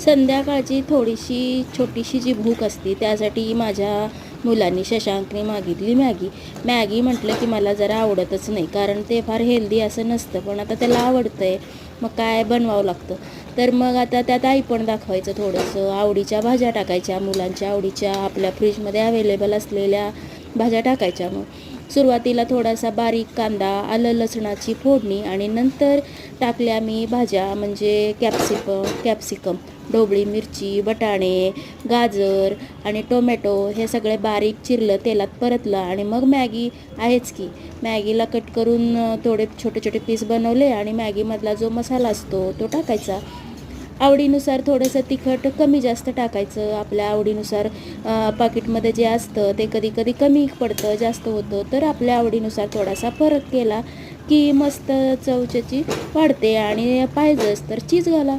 संध्याकाळची थोडीशी छोटीशी जी भूक असते त्यासाठी माझ्या मुलांनी शशांकने मागितली मॅगी म्हटलं की मला जरा आवडतच नाही, कारण ते फार हेल्दी असं नसतं, पण आता त्याला आवडतं आहे, मग काय बनवावं लागतं. तर मग आता त्यात आई पण दाखवायचं थोडंसं, आवडीच्या भाज्या टाकायच्या, मुलांच्या आवडीच्या आपल्या फ्रीजमध्ये अवेलेबल असलेल्या भाज्या टाकायच्या. मग सुरुवातीला थोडासा बारीक कांदा, आलं लसणाची फोडणी आणि नंतर टाकल्या मी भाज्या म्हणजे कॅप्सिकम, ढोबळी मिरची, बटाणे, गाजर आणि टोमॅटो हे सगळे बारीक चिरलं, तेलात परतलं आणि मग मॅगी आहेच की मॅगीला कट करून थोडे छोटे छोटे पीस बनवले आणि मॅगीमधला जो मसाला असतो तो टाकायचा. आवडीनुसार थोडंसं तिखट कमी जास्त टाकायचं आपल्या आवडीनुसार. पाकिटमध्ये जे असतं ते कधी कधी कमी पडतं, जास्त होतं, तर आपल्या आवडीनुसार थोडासा फरक केला की मस्त चव त्याची वाढते. आणि पाहिजेच तर चीज घाला.